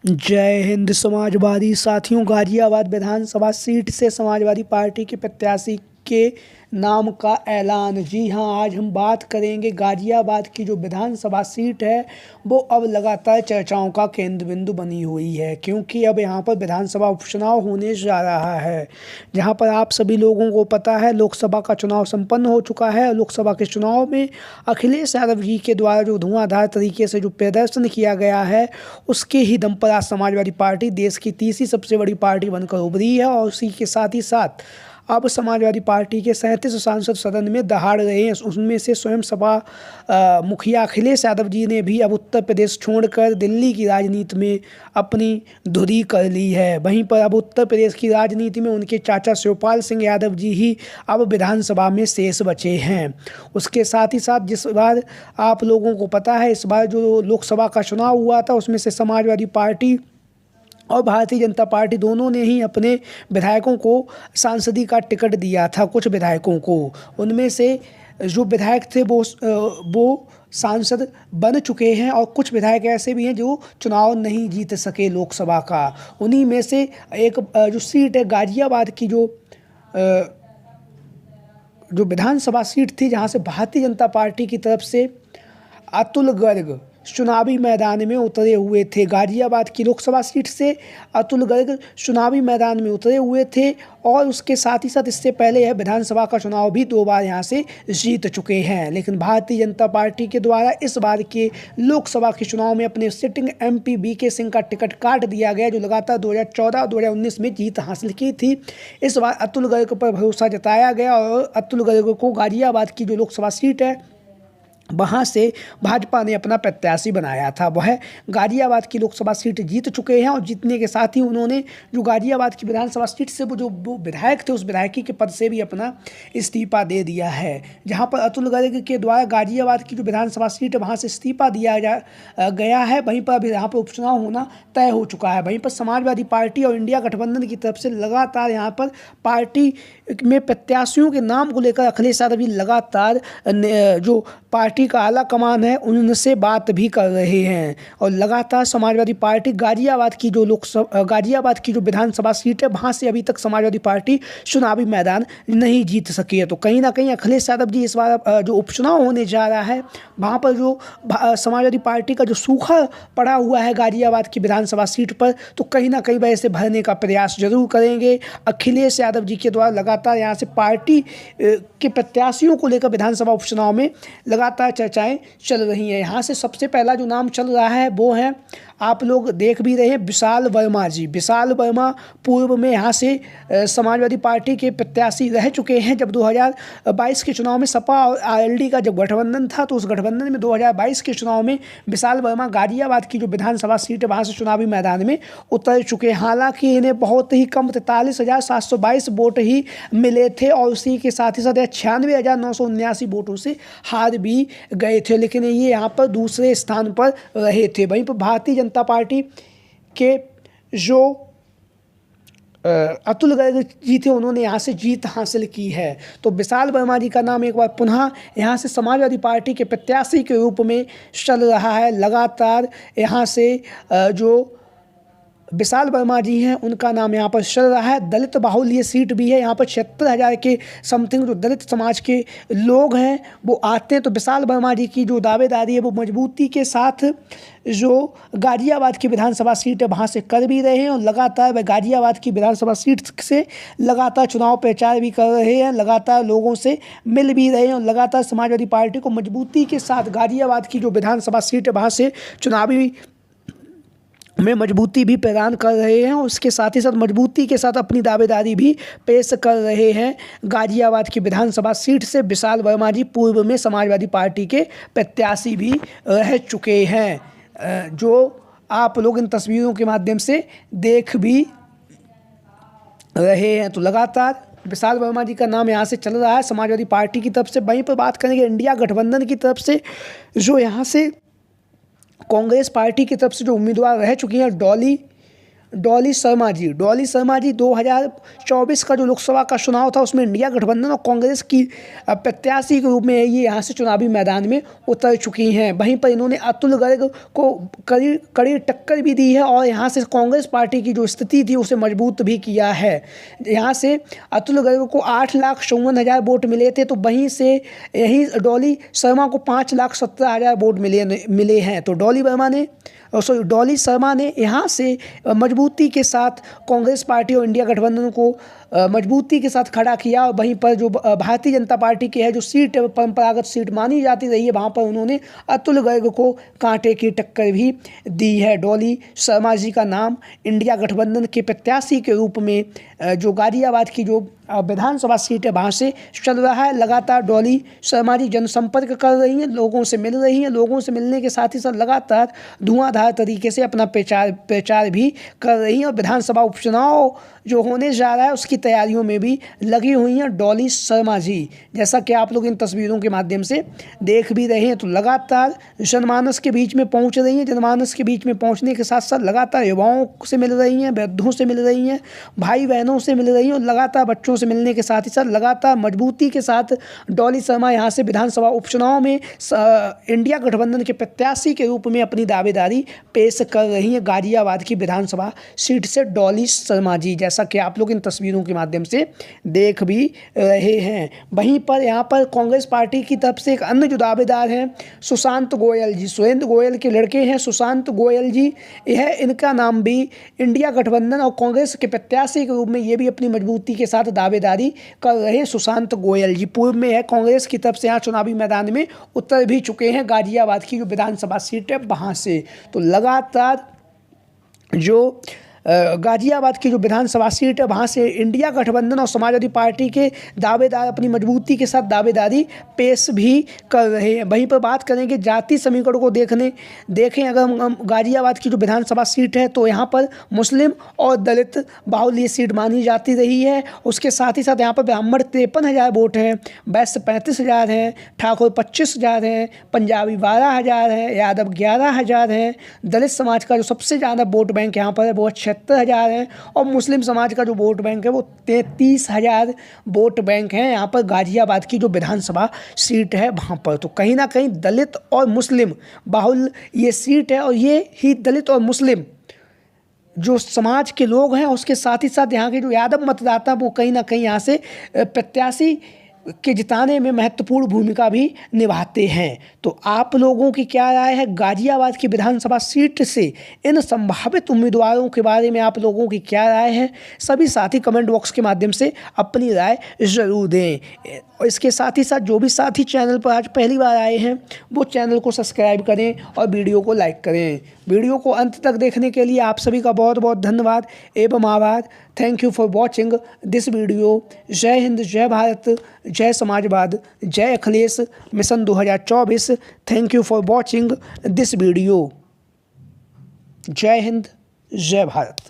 जय हिंद। समाजवादी साथियों, गाजियाबाद विधानसभा सीट से समाजवादी पार्टी के प्रत्याशी के नाम का ऐलान। जी हां, आज हम बात करेंगे गाजियाबाद की जो विधानसभा सीट है वो अब लगातार चर्चाओं का केंद्र बिंदु बनी हुई है, क्योंकि अब यहां पर विधानसभा उपचुनाव होने जा रहा है। जहां पर आप सभी लोगों को पता है लोकसभा का चुनाव संपन्न हो चुका है। लोकसभा के चुनाव में अखिलेश यादव जी के द्वारा जो धुआंधार तरीके से जो प्रदर्शन किया गया है, उसके ही दम पर आज समाजवादी पार्टी देश की तीसरी सबसे बड़ी पार्टी बनकर उभरी है। और उसी के साथ ही साथ अब समाजवादी पार्टी के 37 सांसद सदन में दहाड़ रहे हैं। उनमें से स्वयं सपा मुखिया अखिलेश यादव जी ने भी अब उत्तर प्रदेश छोड़कर दिल्ली की राजनीति में अपनी धुरी कर ली है। वहीं पर अब उत्तर प्रदेश की राजनीति में उनके चाचा शिवपाल सिंह यादव जी ही अब विधानसभा में शेष बचे हैं। उसके साथ ही साथ जिस बार आप लोगों को पता है, इस बार जो लोकसभा का चुनाव हुआ था उसमें से समाजवादी पार्टी और भारतीय जनता पार्टी दोनों ने ही अपने विधायकों को सांसदी का टिकट दिया था। कुछ विधायकों को, उनमें से जो विधायक थे वो सांसद बन चुके हैं और कुछ विधायक ऐसे भी हैं जो चुनाव नहीं जीत सके लोकसभा का। उन्हीं में से एक जो सीट है गाजियाबाद की, जो विधानसभा सीट थी, जहां से भारतीय जनता पार्टी की तरफ से अतुल गर्ग चुनावी मैदान में उतरे हुए थे। गाजियाबाद की लोकसभा सीट से अतुल गर्ग चुनावी मैदान में उतरे हुए थे और उसके साथ ही साथ इससे पहले यह विधानसभा का चुनाव भी 2 बार यहां से जीत चुके हैं। लेकिन भारतीय जनता पार्टी के द्वारा इस बार के लोकसभा के चुनाव में अपने सिटिंग एमपी बीके सिंह का टिकट काट दिया गया, जो लगातार 2014 और 2019 में जीत हासिल की थी। इस बार अतुल गर्ग पर भरोसा जताया गया और अतुल गर्ग को गाजियाबाद की जो लोकसभा सीट है वहाँ से भाजपा ने अपना प्रत्याशी बनाया था। वह गाजियाबाद की लोकसभा सीट जीत चुके हैं और जीतने के साथ ही उन्होंने जो गाजियाबाद की विधानसभा सीट से वो विधायक थे, उस विधायकी के पद से भी अपना इस्तीफा दे दिया है। जहाँ पर अतुल गर्ग के द्वारा गाजियाबाद की जो विधानसभा सीट है वहाँ से इस्तीफा दिया गया है, वहीं पर अभी यहाँ पर उपचुनाव होना तय हो चुका है। वहीं पर समाजवादी पार्टी और इंडिया गठबंधन की तरफ से लगातार यहाँ पर पार्टी में प्रत्याशियों के नाम को लेकर अखिलेश यादव जी लगातार जो पार्टी का आला कमान है उनसे बात भी कर रहे हैं और लगातार समाजवादी पार्टी गाजियाबाद की जो विधानसभा सीट है वहाँ से अभी तक समाजवादी पार्टी चुनावी मैदान नहीं जीत सकी है। तो कहीं ना कहीं अखिलेश यादव जी इस बार जो उपचुनाव होने जा रहा है वहाँ पर जो समाजवादी पार्टी का जो सूखा पड़ा हुआ है गाजियाबाद की विधानसभा सीट पर, तो कहीं ना कहीं वह इसे भरने का प्रयास जरूर करेंगे। अखिलेश यादव जी के द्वारा लगातार यहाँ से पार्टी के प्रत्याशियों को लेकर विधानसभा उपचुनाव में लगातार चर्चाएं चल रही हैं। यहाँ से सबसे पहला जो नाम चल रहा है वो है, आप लोग देख भी रहे हैं, विशाल वर्मा जी। विशाल वर्मा पूर्व में यहाँ से समाजवादी पार्टी के प्रत्याशी रह चुके हैं। जब 2022 के चुनाव में सपा और आरएलडी का जब गठबंधन था, तो उस गठबंधन में 2022 के चुनाव में विशाल वर्मा गाजियाबाद की जो विधानसभा सीट है वहाँ से चुनावी मैदान में उतर चुके हैं। हालांकि इन्हें बहुत ही कम 43,722 वोट ही मिले थे और उसी के साथ ही साथ 96,979 वोटों से हार भी गए थे, लेकिन ये यहाँ पर दूसरे स्थान पर रहे थे। वहीं पर भारतीय जनता पार्टी के जो अतुल गर्ग जी थे उन्होंने यहाँ से जीत हासिल की है। तो विशाल वर्मा जी का नाम एक बार पुनः यहाँ से समाजवादी पार्टी के प्रत्याशी के रूप में चल रहा है। लगातार यहाँ से जो विशाल वर्मा जी हैं उनका नाम यहाँ पर चल रहा है। दलित बाहुल ये सीट भी है, यहाँ पर 76,000 के समथिंग जो दलित समाज के लोग हैं वो आते हैं। तो विशाल वर्मा जी की जो दावेदारी है वो मजबूती के साथ जो गाजियाबाद की विधानसभा सीट है वहाँ से कर भी रहे हैं और लगातार वह गाजियाबाद की विधानसभा सीट से लगातार चुनाव प्रचार भी कर रहे हैं, लगातार लोगों से मिल भी रहे हैं और लगातार समाजवादी पार्टी को मजबूती के साथ गाजियाबाद की जो विधानसभा सीट है वहाँ से चुनावी में मजबूती भी प्रदान कर रहे हैं और उसके साथ ही साथ मजबूती के साथ अपनी दावेदारी भी पेश कर रहे हैं। गाजियाबाद की विधानसभा सीट से विशाल वर्मा जी पूर्व में समाजवादी पार्टी के प्रत्याशी भी रह चुके हैं, जो आप लोग इन तस्वीरों के माध्यम से देख भी रहे हैं। तो लगातार विशाल वर्मा जी का नाम यहाँ से चल रहा है समाजवादी पार्टी की तरफ से। वहीं पर बात करेंगे इंडिया गठबंधन की तरफ से, जो यहाँ से कांग्रेस पार्टी की तरफ से जो उम्मीदवार रह चुकी हैं, डॉली डॉली शर्मा जी 2024 का जो लोकसभा का चुनाव था उसमें इंडिया गठबंधन और कांग्रेस की प्रत्याशी के रूप में ये यहाँ से चुनावी मैदान में उतर चुकी हैं। वहीं पर इन्होंने अतुल गर्ग को कड़ी टक्कर भी दी है और यहाँ से कांग्रेस पार्टी की जो स्थिति थी उसे मजबूत भी किया है। यहाँ से अतुल गर्ग को 8,54,000 वोट मिले थे, तो वहीं से यही डॉली शर्मा को 5,17,000 वोट मिले हैं। तो डॉली शर्मा ने यहाँ से मजबूती के साथ कांग्रेस पार्टी और इंडिया गठबंधन को मजबूती के साथ खड़ा किया। और वहीं पर जो भारतीय जनता पार्टी की है जो सीट परंपरागत सीट मानी जाती रही है, वहाँ पर उन्होंने अतुल गर्ग को कांटे की टक्कर भी दी है। डॉली शर्मा जी का नाम इंडिया गठबंधन के प्रत्याशी के रूप में जो गाजियाबाद की जो विधानसभा सीट है वहाँ से चल रहा है। लगातार डॉली शर्मा जी जनसंपर्क कर रही हैं, लोगों से मिल रही हैं, लोगों से मिलने के साथ ही साथ लगातार धुआंधार तरीके से अपना प्रचार भी कर रही हैं और विधानसभा उपचुनाव जो होने जा रहा है उसकी तैयारियों में भी लगी हुई हैं डॉली शर्मा जी। जैसा कि आप लोग इन तस्वीरों के माध्यम से देख भी रहे हैं, तो लगातार जनमानस के बीच में पहुंच रही हैं। जनमानस के बीच में पहुंचने के साथ साथ लगातार युवाओं से मिल रही हैं, वृद्धों से मिल रही हैं, भाई बहनों से मिल रही हैं और लगातार बच्चों से मिलने के साथ ही साथ लगातार मजबूती के साथ डॉली शर्मा यहाँ से विधानसभा उपचुनाव में इंडिया गठबंधन के प्रत्याशी के रूप में अपनी दावेदारी पेश कर रही हैं गाजियाबाद की विधानसभा सीट से डॉली शर्मा जी, जैसा कि आप लोग इन तस्वीरों के माध्यम से देख भी रहे हैं। वहीं पर यहाँ पर कांग्रेस पार्टी की तरफ से एक अन्य जो दावेदार हैं सुशांत गोयल जी, सुरेंद्र गोयल के लड़के हैं सुशांत गोयल जी, यह इनका नाम भी इंडिया गठबंधन और कांग्रेस के प्रत्याशी के रूप में ये भी अपनी मजबूती के साथ दावेदारी कर रहे हैं। सुशांत गोयल जी पूर्व में है कांग्रेस की तरफ से यहाँ चुनावी मैदान में उतर भी चुके हैं गाजियाबाद की जो विधानसभा सीट है वहाँ से। तो लगातार जो गाजियाबाद की जो विधानसभा सीट है वहाँ से इंडिया गठबंधन और समाजवादी पार्टी के दावेदार अपनी मजबूती के साथ दावेदारी पेश भी कर रहे हैं। वहीं पर बात करेंगे जाति समीकरण को देखें अगर हम गाजियाबाद की जो विधानसभा सीट है तो यहाँ पर मुस्लिम और दलित बाहुल्य ये सीट मानी जाती रही है। उसके साथ ही साथ यहाँ पर ब्राह्मण 53,000 वोट हैं, वैश्य 35,000 हैं, ठाकुर 25,000 हैं, पंजाबी 12,000 हैं, यादव 11,000 हैं। दलित समाज का जो सबसे ज़्यादा वोट बैंक यहाँ पर है वो 76,000 है और मुस्लिम समाज का जो वोट बैंक है वो 33,000 वोट बैंक है यहाँ पर गाजियाबाद की जो विधानसभा सीट है वहाँ पर। तो कहीं ना कहीं दलित और मुस्लिम बाहुल ये सीट है और ये ही दलित और मुस्लिम जो समाज के लोग हैं उसके साथ ही साथ यहाँ के जो यादव मतदाता वो कहीं ना कहीं यहाँ से प्रत्याशी के जिताने में महत्वपूर्ण भूमिका भी निभाते हैं। तो आप लोगों की क्या राय है गाजियाबाद की विधानसभा सीट से इन संभावित उम्मीदवारों के बारे में आप लोगों की क्या राय है? सभी साथी कमेंट बॉक्स के माध्यम से अपनी राय ज़रूर दें। और इसके साथ ही साथ जो भी साथी चैनल पर आज पहली बार आए हैं वो चैनल को सब्सक्राइब करें और वीडियो को लाइक करें। वीडियो को अंत तक देखने के लिए आप सभी का बहुत बहुत धन्यवाद एवं आभार। Thank you for watching this video. जय हिंद, जय भारत, जय समाजवाद, जय Akhilesh mission 2024। Thank you for watching this video. जय हिंद, जय भारत।